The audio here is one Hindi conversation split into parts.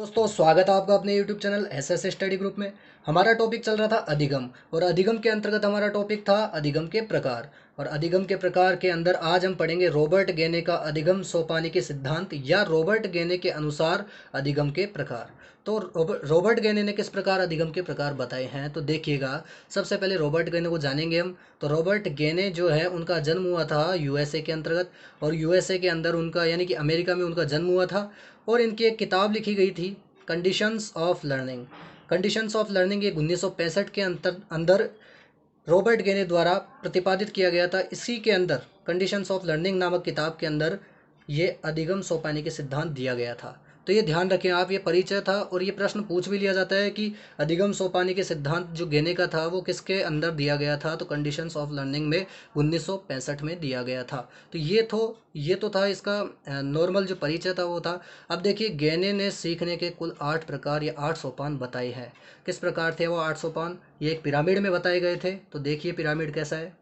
दोस्तों, स्वागत है आपका अपने YouTube channel SS study group में। हमारा टॉपिक चल रहा था अधिगम, और अधिगम के अंतर्गत हमारा टॉपिक था अधिगम के प्रकार। और अधिगम के प्रकार के अंदर आज हम पढ़ेंगे रॉबर्ट गेने का अधिगम सोपानी सिद्धांत, या रॉबर्ट गेने के अनुसार अधिगम के प्रकार। तो रॉबर्ट गेने ने किस प्रकार अधिगम के प्रकार बताए हैं, तो देखिएगा। सबसे पहले रॉबर्ट गेने को जानेंगे हम। तो रॉबर्ट गेने जो है, उनका जन्म हुआ था यूएसए के अंतर्गत, और यूएसए के अंदर उनका यानी कि अमेरिका में उनका जन्म हुआ था। और इनकी एक किताब लिखी गई थी, conditions of learning. Conditions of learning ये 1965 के अंदर रॉबर्ट गेने द्वारा प्रतिपादित किया गया था। इसी के अंदर कंडीशंस ऑफ लर्निंग नामक किताब के अंदर ये अधिगम सोपानी के सिद्धांत दिया गया था। तो ये ध्यान रखें आप, ये परिचय था, और ये प्रश्न पूछ भी लिया जाता है कि अधिगम सोपानी के सिद्धांत जो गेने का था वो किसके अंदर दिया गया था, तो कंडीशंस ऑफ लर्निंग में 1965 में दिया गया था। तो ये तो था इसका नॉर्मल जो परिचय था वो था। अब देखिए, गेने ने सीखने के कुल 8 प्रकार या 8 सोपान बताए हैं। किस प्रकार थे वो 8 सोपान? ये एक पिरामिड में बताए गए थे। तो देखिए पिरामिड कैसा है।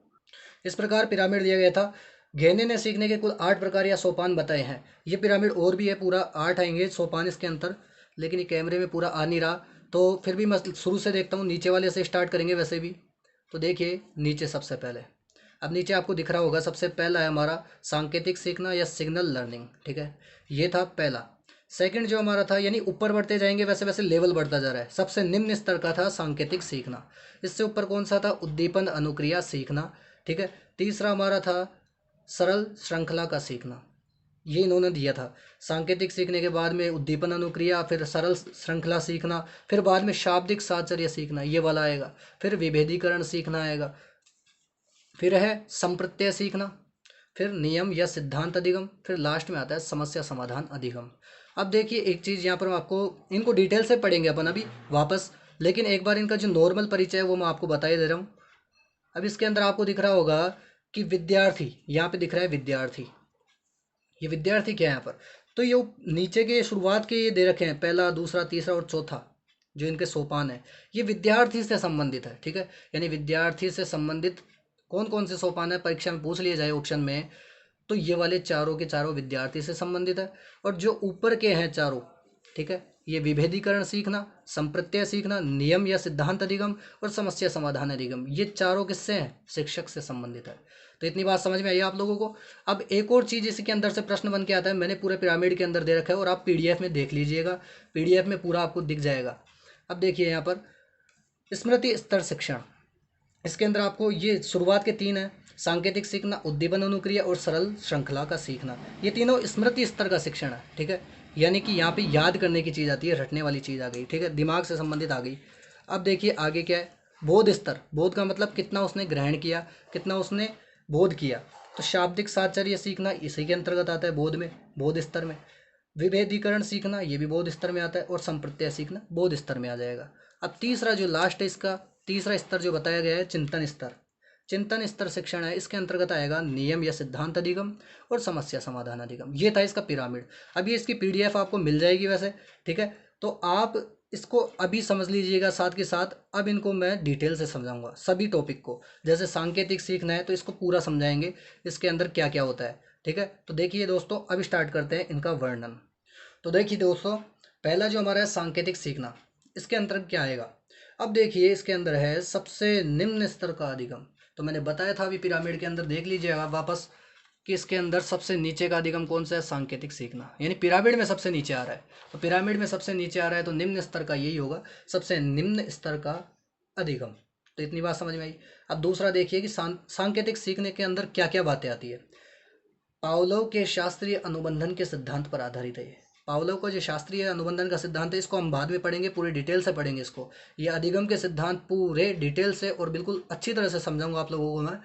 इस प्रकार पिरामिड दिया गया था। घेने ने सीखने के कुल 8 प्रकार या सोपान बताए हैं। ये पिरामिड और भी है, पूरा 8 आएंगे सोपान इसके अंतर, लेकिन ये कैमरे में पूरा आ नहीं रहा। तो फिर भी मैं शुरू से देखता हूँ, नीचे वाले से स्टार्ट करेंगे वैसे भी। तो देखिए नीचे सबसे पहले, अब नीचे आपको दिख रहा होगा, सबसे पहला है हमारा सांकेतिक सीखना या सिग्नल लर्निंग। ठीक है, ये था पहला। सेकंड जो हमारा था, यानी ऊपर बढ़ते जाएंगे वैसे वैसे लेवल बढ़ता जा रहा है, सबसे निम्न स्तर का था सांकेतिक सीखना। इससे ऊपर कौन सा था? उद्दीपन अनुक्रिया सीखना। ठीक है। तीसरा हमारा था सरल श्रृंखला का सीखना, ये इन्होंने दिया था। सांकेतिक सीखने के बाद में उद्दीपन अनुक्रिया, फिर सरल श्रृंखला सीखना, फिर बाद में शाब्दिक साहचर्य सीखना, ये वाला आएगा। फिर विभेदीकरण सीखना आएगा, फिर है संप्रत्यय सीखना, फिर नियम या सिद्धांत अधिगम, फिर लास्ट में आता है समस्या समाधान अधिगम। अब देखिए एक चीज़ यहाँ पर हम आपको, इनको डिटेल से पढ़ेंगे अपन अभी वापस, लेकिन एक बार इनका जो नॉर्मल परिचय है वो मैं आपको बता ही दे रहा हूँ। अब इसके अंदर आपको दिख रहा होगा कि विद्यार्थी, यहाँ पे दिख रहा है विद्यार्थी। ये विद्यार्थी क्या है यहाँ पर? तो ये नीचे के शुरुआत के ये दे रखे हैं, पहला, दूसरा, तीसरा और चौथा, जो इनके सोपान है, ये विद्यार्थी से संबंधित है। ठीक है, यानी विद्यार्थी से संबंधित कौन कौन से सोपान है, परीक्षा में पूछ लिया जाए ऑप्शन में, तो ये वाले चारों के चारों विद्यार्थी से संबंधित है। और जो ऊपर के हैं चारों, ठीक है, ये विभेदीकरण सीखना, संप्रत्यय सीखना, नियम या सिद्धांत अधिगम और समस्या समाधान अधिगम, ये चारों किससे हैं? शिक्षक से संबंधित है। तो इतनी बात समझ में आई आप लोगों को। अब एक और चीज़ इसके अंदर से प्रश्न बन के आता है, मैंने पूरे पिरामिड के अंदर दे रखा है, और आप पीडीएफ में देख लीजिएगा, पीडीएफ में पूरा आपको दिख जाएगा। अब देखिए यहाँ पर स्मृति स्तर शिक्षण, इसके अंदर आपको ये शुरुआत के 3 है, सांकेतिक सीखना, उद्दीपन अनुक्रिया और सरल श्रृंखला का सीखना। ये तीनों स्मृति स्तर का शिक्षण है। ठीक है, यानी कि यहाँ पे याद करने की चीज़ आती है, रटने वाली चीज़ आ गई। ठीक है, दिमाग से संबंधित आ गई। अब देखिए आगे क्या है, बोध स्तर। बोध का मतलब कितना उसने ग्रहण किया, कितना उसने बोध किया। तो शाब्दिक साहचर्य सीखना इसी के अंतर्गत आता है, बोध में, बोध स्तर में। विभेदीकरण सीखना ये भी बोध स्तर में आता है, और संप्रत्यय सीखना बोध स्तर में आ जाएगा। अब तीसरा जो लास्ट है इसका, तीसरा स्तर जो बताया गया है, चिंतन स्तर। चिंतन स्तर शिक्षण है, इसके अंतर्गत आएगा नियम या सिद्धांत अधिगम और समस्या समाधान अधिगम। ये था इसका पिरामिड। अभी इसकी पीडीएफ आपको मिल जाएगी वैसे। ठीक है, तो आप इसको अभी समझ लीजिएगा, साथ के साथ अब इनको मैं डिटेल से समझाऊंगा सभी टॉपिक को। जैसे सांकेतिक सीखना है तो इसको पूरा समझाएंगे, इसके अंदर क्या क्या होता है। ठीक है, तो देखिए दोस्तों, अब स्टार्ट करते हैं इनका वर्णन। तो देखिए दोस्तों, पहला जो हमारा है सांकेतिक सीखना, इसके अंतर्गत क्या आएगा? अब देखिए इसके अंदर है सबसे निम्न स्तर का अधिगम। तो मैंने बताया था अभी पिरामिड के अंदर, देख लीजिएगा आप वापस कि इसके अंदर सबसे नीचे का अधिगम कौन सा है? सांकेतिक सीखना, यानी पिरामिड में सबसे नीचे आ रहा है। तो पिरामिड में सबसे नीचे आ रहा है तो निम्न स्तर का यही होगा, सबसे निम्न स्तर का अधिगम। तो इतनी बात समझ में आई। अब दूसरा देखिए कि सांकेतिक सीखने के अंदर क्या क्या बातें आती है। पावलोव के शास्त्रीय अनुबंधन के सिद्धांत पर आधारित है ये। पावलोव का जो शास्त्रीय अनुबंधन का सिद्धांत है, इसको हम बाद में पढ़ेंगे, पूरे डिटेल से पढ़ेंगे इसको। ये अधिगम के सिद्धांत पूरे डिटेल से और बिल्कुल अच्छी तरह से समझाऊंगा आप लोगों को मैं।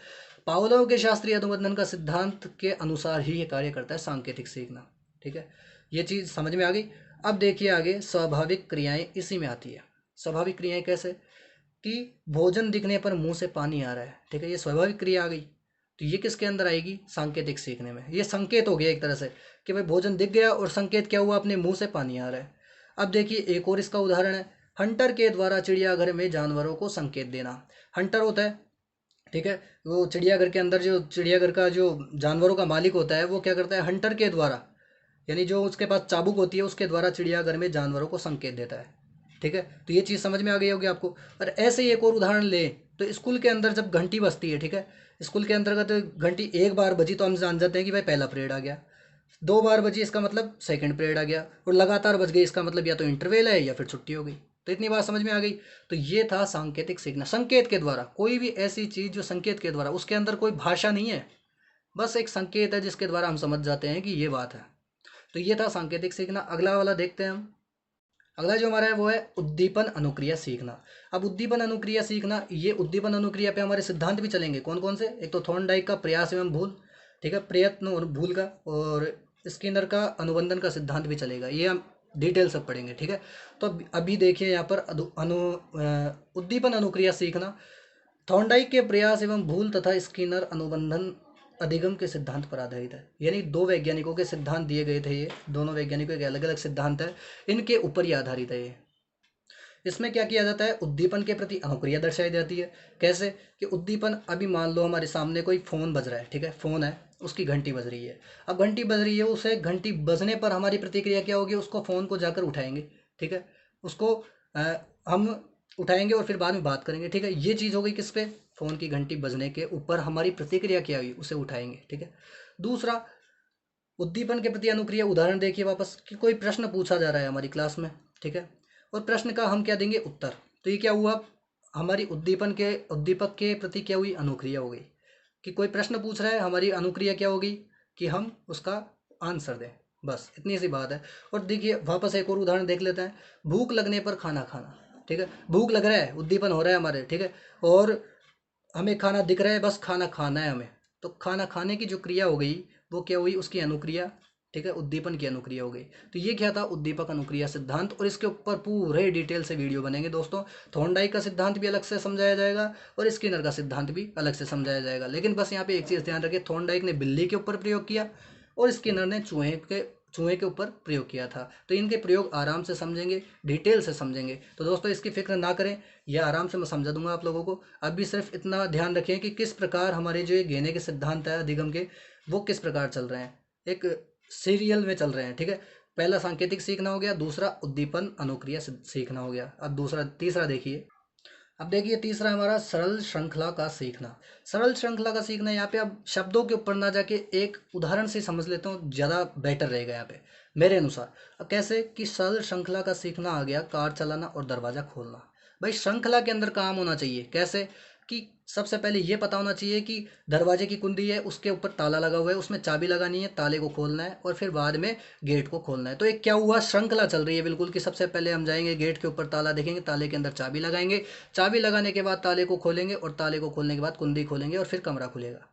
पावलोव के शास्त्रीय अनुबंधन का सिद्धांत के अनुसार ही ये कार्य करता है सांकेतिक सीखना। ठीक है, ये चीज़ समझ में आ गई। अब देखिए आगे, स्वाभाविक क्रियाएं इसी में आती है। स्वाभाविक क्रियाएं कैसे? कि भोजन दिखने पर मुंह से पानी आ रहा है। ठीक है, ये स्वाभाविक क्रिया आ गई। तो ये किसके अंदर आएगी? सांकेतिक सीखने में। ये संकेत हो गया एक तरह से कि भाई भोजन दिख गया और संकेत क्या हुआ? अपने मुंह से पानी आ रहा है। अब देखिए एक और इसका उदाहरण है, हंटर के द्वारा चिड़ियाघर में जानवरों को संकेत देना। हंटर होता है, ठीक है, वो चिड़ियाघर के अंदर जो चिड़ियाघर का जो जानवरों का मालिक होता है, वो क्या करता है? हंटर के द्वारा, यानी जो उसके पास चाबुक होती है उसके द्वारा चिड़ियाघर में जानवरों को संकेत देता है। ठीक है, तो ये चीज़ समझ में आ गई होगी आपको। और ऐसे ही एक और उदाहरण ले तो स्कूल के अंदर जब घंटी बजती है, ठीक है, स्कूल के अंतर्गत घंटी एक बार बजी तो हम जान जाते हैं कि भाई पहला पीरियड आ गया। दो बार बजी इसका मतलब सेकंड पीरियड आ गया, और लगातार बज गई इसका मतलब या तो इंटरवेल है या फिर छुट्टी हो गई। तो इतनी बात समझ में आ गई। तो ये था सांकेतिक सीखना, संकेत के द्वारा। कोई भी ऐसी चीज़ जो संकेत के द्वारा, उसके अंदर कोई भाषा नहीं है, बस एक संकेत है जिसके द्वारा हम समझ जाते हैं कि ये बात है। तो ये था सांकेतिक सीखना। अगला वाला देखते हैं हम। अगला जो हमारा है वो है उद्दीपन अनुक्रिया सीखना। अब उद्दीपन अनुक्रिया सीखना, ये उद्दीपन अनुक्रिया पे हमारे सिद्धांत भी चलेंगे। कौन कौन से? एक तो थॉर्नडाइक का प्रयास एवं भूल, ठीक है, प्रयत्न और भूल का, और स्किनर का अनुबंधन का सिद्धांत भी चलेगा। ये हम डिटेल से पढ़ेंगे, ठीक है। तो अभी देखिए यहाँ पर उद्दीपन अनुक्रिया सीखना थॉर्नडाइक के प्रयास एवं भूल तथा स्किनर अनुबंधन अधिगम के सिद्धांत पर आधारित है। यानी दो वैज्ञानिकों के सिद्धांत दिए गए थे, ये दोनों वैज्ञानिकों के अलग अलग सिद्धांत है, इनके ऊपर ही आधारित है ये। इसमें क्या किया जाता है? उद्दीपन के प्रति अनुक्रिया दर्शाई जाती है। कैसे? कि उद्दीपन, अभी मान लो हमारे सामने कोई फ़ोन बज रहा है, ठीक है, फ़ोन है, उसकी घंटी बज रही है। अब घंटी बज रही है, उसे घंटी बजने पर हमारी प्रतिक्रिया क्या होगी? उसको फ़ोन को जाकर उठाएंगे, ठीक है, उसको अ, हम उठाएंगे और फिर बाद में बात करेंगे, ठीक है। ये चीज़ हो गई किस पे? फ़ोन की घंटी बजने के ऊपर हमारी प्रतिक्रिया क्या हुई, उसे उठाएंगे, ठीक है। दूसरा, उद्दीपन के प्रति अनुक्रिया उदाहरण देखिए वापस, कि कोई प्रश्न पूछा जा रहा है हमारी क्लास में, ठीक है, और प्रश्न का हम क्या देंगे? उत्तर। तो ये क्या हुआ? हमारी उद्दीपक के प्रति क्या हुई? अनुक्रिया हो गई। कि कोई प्रश्न पूछ रहा है, हमारी अनुक्रिया क्या होगी? कि हम उसका आंसर दें। बस इतनी सी बात है। और देखिए वापस एक और उदाहरण देख लेते हैं। भूख लगने पर खाना खाना, ठीक है, भूख लग रहा है, उद्दीपन हो रहा है हमारे, ठीक है, और हमें खाना दिख रहा है, बस खाना खाना है हमें। तो खाना खाने की जो क्रिया हो गई वो क्या हुई? उसकी अनुक्रिया, ठीक है, उद्दीपन की अनुक्रिया हो गई। तो ये क्या था? उद्दीपक अनुक्रिया सिद्धांत। और इसके ऊपर पूरे डिटेल से वीडियो बनेंगे दोस्तों। थॉर्नडाइक का सिद्धांत भी अलग से समझाया जाएगा और स्किनर का सिद्धांत भी अलग से समझाया जाएगा। लेकिन बस यहाँ पे एक चीज़ ध्यान रखिए, थॉर्नडाइक ने बिल्ली के ऊपर प्रयोग किया और स्किनर ने चूहे के ऊपर प्रयोग किया था। तो इनके प्रयोग आराम से समझेंगे, डिटेल से समझेंगे। तो दोस्तों इसकी फिक्र ना करें, यह आराम से मैं समझा दूंगा आप लोगों को। अभी सिर्फ इतना ध्यान रखें कि किस प्रकार हमारे जो ये गेने के सिद्धांत है अधिगम के, वो किस प्रकार चल रहे हैं, एक सीरियल में चल रहे हैं, ठीक है। पहला सांकेतिक सीखना हो गया, दूसरा उद्दीपन अनुक्रिया सीखना हो गया। अब दूसरा तीसरा देखिए। अब देखिए तीसरा हमारा सरल श्रृंखला का सीखना। सरल श्रृंखला का सीखना, यहाँ पे अब शब्दों के ऊपर ना जाके एक उदाहरण से समझ लेता हूँ, ज़्यादा बेटर रहेगा यहाँ पे मेरे अनुसार। अब कैसे? कि सरल श्रृंखला का सीखना आ गया कार चलाना और दरवाज़ा खोलना। भाई श्रृंखला के अंदर काम होना चाहिए। कैसे? कि सबसे पहले ये पता होना चाहिए कि दरवाजे की कुंडी है, उसके ऊपर ताला लगा हुआ है, उसमें चाबी लगानी है, ताले को खोलना है और फिर बाद में गेट को खोलना है। तो एक क्या हुआ? श्रृंखला चल रही है बिल्कुल, कि सबसे पहले हम जाएंगे गेट के ऊपर, ताला देखेंगे, ताले के अंदर चाबी लगाएंगे, चाबी लगाने के बाद ताले को खोलेंगे और ताले को खोलने के बाद कुंडी खोलेंगे और फिर कमरा खुलेगा।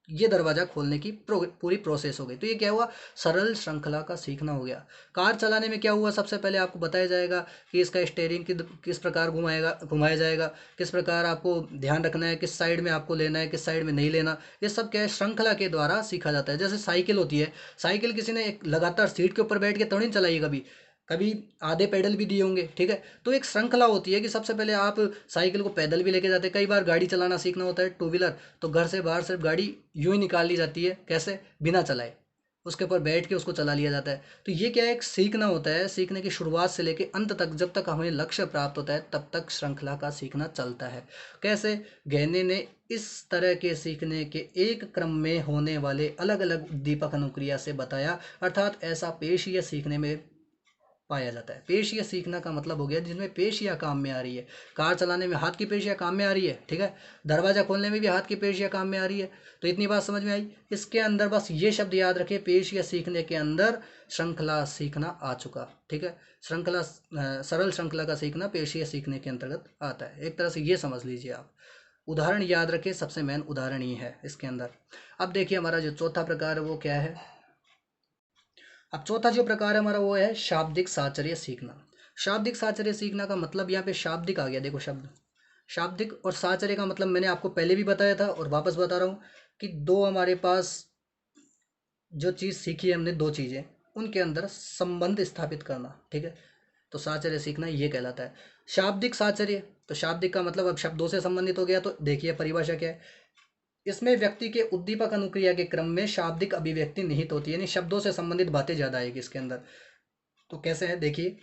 ये दरवाज़ा खोलने की पूरी प्रोसेस हो गई। तो ये क्या हुआ? सरल श्रृंखला का सीखना हो गया। कार चलाने में क्या हुआ? सबसे पहले आपको बताया जाएगा कि इसका स्टेयरिंग किस प्रकार घुमाया जाएगा, किस प्रकार आपको ध्यान रखना है, किस साइड में आपको लेना है, किस साइड में नहीं लेना। ये सब क्या है? श्रृंखला के द्वारा सीखा जाता है। जैसे साइकिल होती है, साइकिल किसी ने एक लगातार सीट के ऊपर बैठ के थोड़ी नहीं चलाई कभी, कभी आधे पैडल भी दिए होंगे, ठीक है। तो एक श्रृंखला होती है कि सबसे पहले आप साइकिल को पैदल भी लेके जाते हैं। कई बार गाड़ी चलाना सीखना होता है, टू व्हीलर, तो घर से बाहर सिर्फ गाड़ी यूं ही निकाल ली जाती है। कैसे? बिना चलाए, उसके ऊपर बैठ के उसको चला लिया जाता है। तो ये क्या है? एक सीखना होता है। सीखने की शुरुआत से लेके अंत तक, जब तक हमें लक्ष्य प्राप्त होता है तब तक श्रृंखला का सीखना चलता है। कैसे? गहने ने इस तरह के सीखने के एक क्रम में होने वाले अलग अलग उद्दीपक अनुक्रिया से बताया, अर्थात ऐसा पेशीय सीखने में पाया जाता है। पेशियाँ सीखना का मतलब हो गया जिसमें पेशियाँ काम में आ रही है। कार चलाने में हाथ की पेशियाँ काम में आ रही है, ठीक है, दरवाज़ा खोलने में भी हाथ की पेशियाँ काम में आ रही है। तो इतनी बात समझ में आई। इसके अंदर बस ये शब्द याद रखें, पेशियाँ सीखने के अंदर श्रृंखला सीखना आ चुका, ठीक है। सरल श्रृंखला का सीखना पेशियाँ सीखने के अंतर्गत आता है। एक तरह से ये समझ लीजिए आप। उदाहरण याद रखें, सबसे मेन उदाहरण ही है इसके अंदर। अब देखिए हमारा जो चौथा प्रकार है वो क्या है। अब चौथा जो प्रकार है हमारा वो है शाब्दिक साहचर्य सीखना। शाब्दिक साहचर्य सीखना का मतलब यहाँ पे शाब्दिक आ गया, देखो शब्द शाब्दिक, और साहचर्य का मतलब मैंने आपको पहले भी बताया था और वापस बता रहा हूँ कि दो हमारे पास जो चीज़ सीखी है हमने, दो चीज़ें, उनके अंदर संबंध स्थापित करना, ठीक है। तो साहचर्य सीखना ये कहलाता है। शाब्दिक साहचर्य, तो शाब्दिक का मतलब अब शब्दों से संबंधित हो गया। तो देखिए परिभाषा क्या है। इसमें व्यक्ति के उद्दीपक अनुक्रिया के क्रम में शाब्दिक अभिव्यक्ति निहित होती है, यानी शब्दों से संबंधित बातें ज़्यादा आएगी इसके अंदर। तो कैसे है देखिए,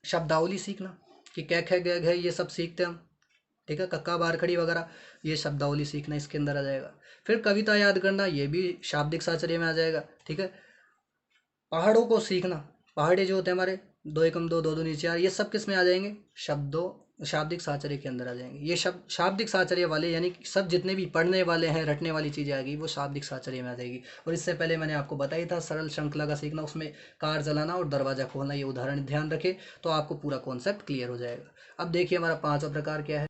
शब्दावली सीखना कि कै ख ग घ ये सब सीखते हम, ठीक है, कक्का बारखड़ी वगैरह, ये शब्दावली सीखना इसके अंदर आ जाएगा। फिर कविता याद करना, ये भी शाब्दिक साहचर्य में आ जाएगा, ठीक है। पहाड़ों को सीखना, पहाड़े जो होते हैं हमारे, दो एकम दो, दो दूनी चार, ये सब किस में आ जाएंगे, शब्दों शाब्दिक साहचर्य के अंदर आ जाएंगे। ये शब्द शाब्दिक साहचर्य वाले, यानी कि सब जितने भी पढ़ने वाले हैं, रटने वाली चीज़ें आ गई, वो शाब्दिक साहचर्य में आ जाएगी। और इससे पहले मैंने आपको बताया था सरल श्रृंखला का सीखना, उसमें कार जलाना और दरवाज़ा खोलना, ये उदाहरण ध्यान रखें तो आपको पूरा कॉन्सेप्ट क्लियर हो जाएगा। अब देखिए हमारा पांचवा प्रकार क्या है।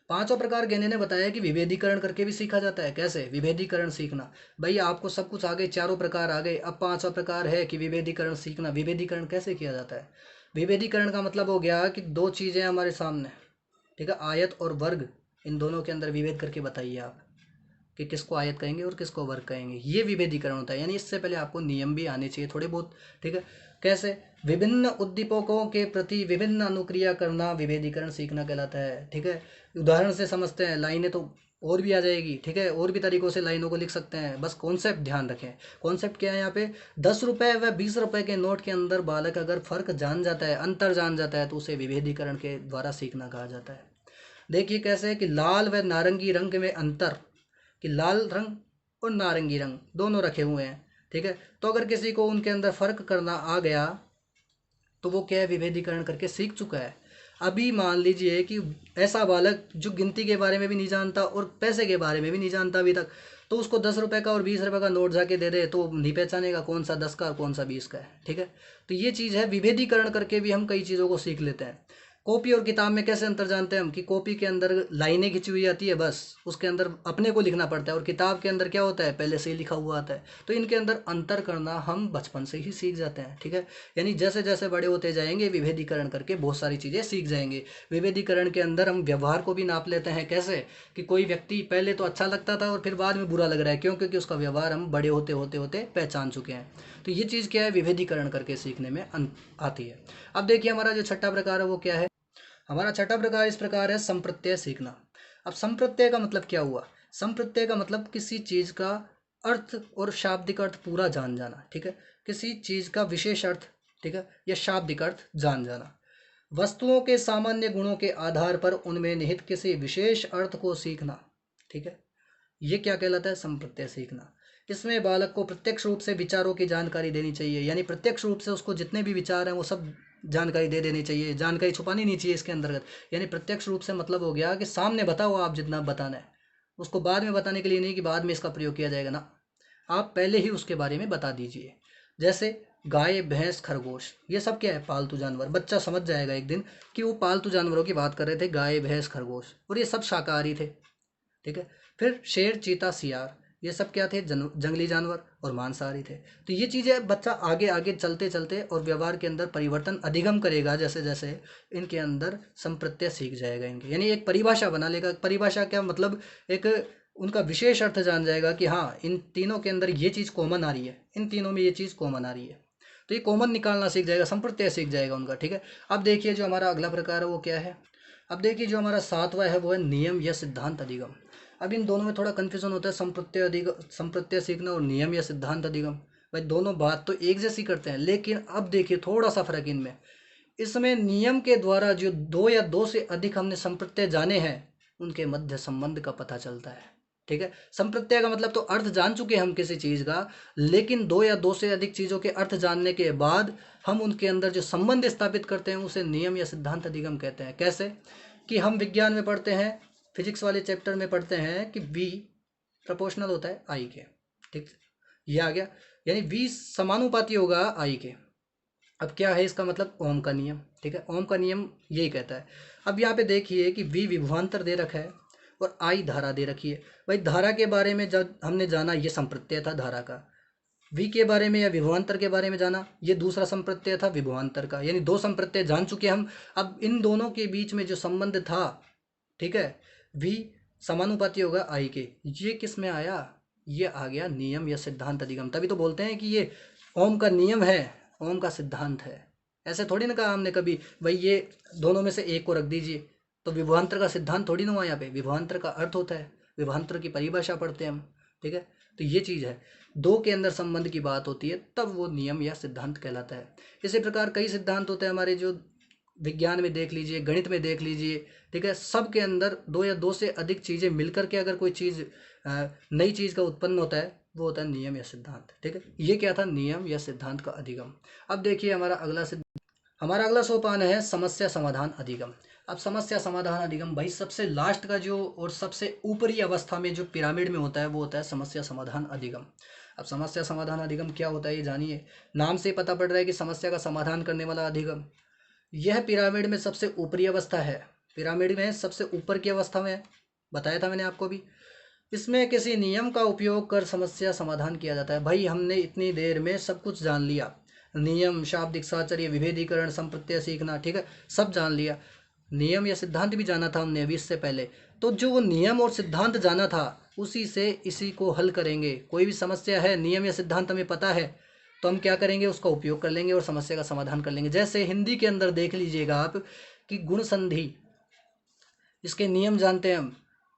पांचवा प्रकार गेने ने बताया कि विभेदीकरण करके भी सीखा जाता है। कैसे विभेदीकरण सीखना, भाई आपको सब कुछ आ गए, चारों प्रकार आ गए, अब पांचवा प्रकार है कि विभेदीकरण सीखना। विभेदीकरण कैसे किया जाता है, विभेदीकरण का मतलब हो गया कि दो चीज़ें हमारे सामने, ठीक है, आयत और वर्ग, इन दोनों के अंदर विभेद करके बताइए आप कि किसको आयत कहेंगे और किसको वर्ग कहेंगे, ये विभेदीकरण होता है। यानी इससे पहले आपको नियम भी आने चाहिए थोड़े बहुत, ठीक है। कैसे विभिन्न उद्दीपकों के प्रति विभिन्न अनुक्रिया करना विभेदीकरण सीखना कहलाता है, ठीक है। उदाहरण से समझते हैं, लाइनें तो और भी आ जाएगी, ठीक है, और भी तरीकों से लाइनों को लिख सकते हैं, बस कॉन्सेप्ट ध्यान रखें। कॉन्सेप्ट क्या है यहाँ पे, 10 रुपये व 20 रुपये के नोट के अंदर बालक अगर फर्क जान जाता है, अंतर जान जाता है, तो उसे विभेदीकरण के द्वारा सीखना कहा जाता है। देखिए कैसे है कि लाल व नारंगी रंग में अंतर, कि लाल रंग और नारंगी रंग दोनों रखे हुए हैं, ठीक है, तो अगर किसी को उनके अंदर फर्क करना आ गया तो वो क्या है, विभेदीकरण करके सीख चुका है। अभी मान लीजिए कि ऐसा बालक जो गिनती के बारे में भी नहीं जानता और पैसे के बारे में भी नहीं जानता अभी तक, तो उसको 10 रुपये का और 20 रुपये का नोट जाके दे दे तो नहीं पहचानेगा कौन सा 10 का और कौन सा 20 का है, ठीक है। तो ये चीज़ है, विभेदीकरण करके भी हम कई चीज़ों को सीख लेते हैं। कॉपी और किताब में कैसे अंतर जानते हैं हम, कि कॉपी के अंदर लाइनें खिंची हुई आती है, बस उसके अंदर अपने को लिखना पड़ता है, और किताब के अंदर क्या होता है, पहले से ही लिखा हुआ आता है। तो इनके अंदर अंतर करना हम बचपन से ही सीख जाते हैं, ठीक है। यानी जैसे जैसे बड़े होते जाएंगे विभेदीकरण करके बहुत सारी चीज़ें सीख जाएंगे। विभेदीकरण के अंदर हम व्यवहार को भी नाप लेते हैं। कैसे कि कोई व्यक्ति पहले तो अच्छा लगता था और फिर बाद में बुरा लग रहा है, क्यों, क्योंकि उसका व्यवहार हम बड़े होते होते होते पहचान चुके हैं। तो ये चीज़ क्या है, विभेदीकरण करके सीखने में आती है। अब देखिए हमारा जो छठा प्रकार है वो क्या है। हमारा छठा प्रकार इस प्रकार है, संप्रत्यय सीखना। अब संप्रत्यय का मतलब क्या हुआ, संप्रत्यय का मतलब किसी चीज का अर्थ और शाब्दिक अर्थ पूरा जान जाना, ठीक है, किसी चीज का विशेष अर्थ, ठीक है, या शाब्दिक अर्थ जान जाना। वस्तुओं के सामान्य गुणों के आधार पर उनमें निहित किसी विशेष अर्थ को सीखना, ठीक है, ये क्या कहलाता है, संप्रत्यय सीखना। इसमें बालक को प्रत्यक्ष रूप से विचारों की जानकारी देनी चाहिए, यानी प्रत्यक्ष रूप से उसको जितने भी विचार हैं वो सब जानकारी दे देनी चाहिए, जानकारी छुपानी नहीं चाहिए इसके अंतर्गत। यानी प्रत्यक्ष रूप से मतलब हो गया कि सामने बताओ आप जितना बताना है, उसको बाद में बताने के लिए नहीं कि बाद में इसका प्रयोग किया जाएगा ना, आप पहले ही उसके बारे में बता दीजिए। जैसे गाय भैंस खरगोश, ये सब क्या है, पालतू जानवर। बच्चा समझ जाएगा एक दिन कि वो पालतू जानवरों की बात कर रहे थे, गाय भैंस खरगोश, और ये सब शाकाहारी थे, ठीक है। फिर शेर चीता सियार, ये सब क्या थे, जंगली जानवर और मांसाहारी थे। तो ये चीज़ें बच्चा आगे आगे चलते चलते और व्यवहार के अंदर परिवर्तन अधिगम करेगा, जैसे जैसे इनके अंदर संप्रत्यय सीख जाएगा इनके, यानी एक परिभाषा बना लेगा। परिभाषा क्या मतलब, एक उनका विशेष अर्थ जान जाएगा कि हाँ इन तीनों के अंदर ये चीज़ कॉमन आ रही है, इन तीनों में ये चीज़ कॉमन आ रही है, तो ये कॉमन निकालना सीख जाएगा, संप्रत्यय सीख जाएगा उनका, ठीक है। अब देखिए जो हमारा अगला प्रकार है वो क्या है। अब देखिए जो हमारा सातवां है वो है नियम या सिद्धांत अधिगम। अब इन दोनों में थोड़ा कन्फ्यूजन होता है, संप्रत्यय अधिगम, संप्रत्यय सीखना और नियम या सिद्धांत अधिगम। भाई दोनों बात तो एक जैसी करते हैं, लेकिन अब देखिए थोड़ा सा फर्क इनमें। इसमें नियम के द्वारा जो दो या दो से अधिक हमने संप्रत्यय जाने हैं उनके मध्य संबंध का पता चलता है, ठीक है। संप्रत्यय का मतलब तो अर्थ जान चुके हम किसी चीज़ का, लेकिन दो या दो से अधिक चीज़ों के अर्थ जानने के बाद हम उनके अंदर जो संबंध स्थापित करते हैं उसे नियम या सिद्धांत अधिगम कहते हैं। कैसे कि हम विज्ञान में पढ़ते हैं, फिजिक्स वाले चैप्टर में पढ़ते हैं कि V प्रोपोर्शनल होता है I के, ठीक, ये आ गया, यानी V समानुपाती होगा I के। अब क्या है इसका मतलब, ओम का नियम, ठीक है, ओम का नियम यही कहता है। अब यहाँ पे देखिए कि V विभवांतर दे रखा है और I धारा दे रखी है। भाई धारा के बारे में जब हमने जाना, ये संप्रत्यय था धारा का। V के बारे में या विभवांतर के बारे में जाना, ये दूसरा संप्रत्यय था विभवांतर का, यानी दो संप्रत्यय जान चुके हम। अब इन दोनों के बीच में जो संबंध था, ठीक है, V समानुपाती होगा I के, ये किस में आया, ये आ गया नियम या सिद्धांत अधिगम। तभी तो बोलते हैं कि ये ओम का नियम है, ओम का सिद्धांत है। ऐसे थोड़ी ना कहा हमने कभी भाई ये दोनों में से एक को रख दीजिए, तो विभवांतर का सिद्धांत थोड़ी ना हुआ। यहाँ पे विभवांतर का अर्थ होता है, विभवांतर की परिभाषा पढ़ते हैं हम, ठीक है। तो ये चीज़ है, दो के अंदर संबंध की बात होती है तब वो नियम या सिद्धांत कहलाता है। इसी प्रकार कई सिद्धांत होते हैं हमारे, जो विज्ञान में देख लीजिए, गणित में देख लीजिए, ठीक है। सब के अंदर दो या दो से अधिक चीज़ें मिलकर के अगर कोई चीज़ नई चीज़ का उत्पन्न होता है, वो होता है नियम या सिद्धांत, ठीक है। ये क्या था, नियम या सिद्धांत का अधिगम। अब देखिए हमारा अगला सोपान है समस्या समाधान अधिगम। अब समस्या समाधान अधिगम भाई सबसे लास्ट का जो और सबसे ऊपरी अवस्था में जो पिरामिड में होता है वो होता है समस्या समाधान अधिगम। अब समस्या समाधान अधिगम क्या होता है ये जानिए। नाम से पता पड़ रहा है कि समस्या का समाधान करने वाला अधिगम। यह पिरामिड में सबसे ऊपरी अवस्था है, पिरामिड में सबसे ऊपर की अवस्था में है, बताया था मैंने आपको भी। इसमें किसी नियम का उपयोग कर समस्या समाधान किया जाता है। भाई हमने इतनी देर में सब कुछ जान लिया, नियम, शाब्दिक साहचर्य, विभेदीकरण, संप्रत्यय सीखना, ठीक है, सब जान लिया। नियम या सिद्धांत भी जाना था हमने अभी इससे पहले। तो जो वो नियम और सिद्धांत जाना था उसी से इसी को हल करेंगे। कोई भी समस्या है, नियम या सिद्धांत हमें पता है, तो हम क्या करेंगे, उसका उपयोग कर लेंगे और समस्या का समाधान कर लेंगे। जैसे हिंदी के अंदर देख लीजिएगा आप कि गुण संधि, इसके नियम जानते हैं हम,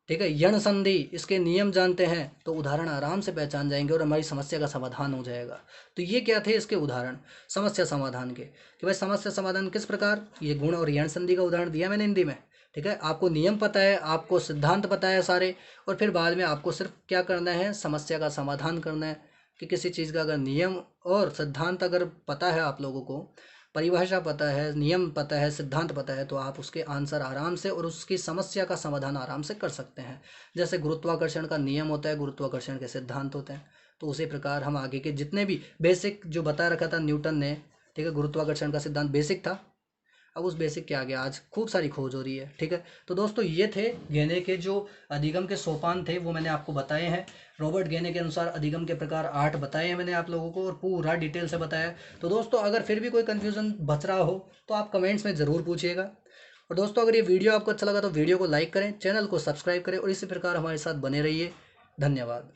ठीक है, यण संधि, इसके नियम जानते हैं, तो उदाहरण आराम से पहचान जाएंगे और हमारी समस्या का समाधान हो जाएगा। तो ये क्या थे इसके उदाहरण समस्या समाधान के, कि भाई समस्या समाधान किस प्रकार, ये गुण और यण संधि का उदाहरण दिया मैंने हिंदी में, ठीक है। आपको नियम पता है, आपको सिद्धांत पता है सारे, और फिर बाद में आपको सिर्फ क्या करना है, समस्या का समाधान करना है। कि किसी चीज़ का अगर नियम और सिद्धांत अगर पता है, आप लोगों को परिभाषा पता है, नियम पता है, सिद्धांत पता है, तो आप उसके आंसर आराम से और उसकी समस्या का समाधान आराम से कर सकते हैं। जैसे गुरुत्वाकर्षण का नियम होता है, गुरुत्वाकर्षण के सिद्धांत होते हैं, तो उसी प्रकार हम आगे के जितने भी बेसिक जो बता रखा था न्यूटन ने, ठीक है, गुरुत्वाकर्षण का सिद्धांत बेसिक था, अब उस बेसिक के आगे आज खूब सारी खोज हो रही है, ठीक है। तो दोस्तों ये थे गेने के जो अधिगम के सोपान थे, वो मैंने आपको बताए हैं। रॉबर्ट गेने के अनुसार अधिगम के प्रकार 8 बताए हैं मैंने आप लोगों को, और पूरा डिटेल से बताया। तो दोस्तों अगर फिर भी कोई कन्फ्यूज़न बच रहा हो तो आप कमेंट्स में ज़रूर पूछिएगा। और दोस्तों अगर ये वीडियो आपको अच्छा लगा तो वीडियो को लाइक करें, चैनल को सब्सक्राइब करें और इसी प्रकार हमारे साथ बने रहिए। धन्यवाद।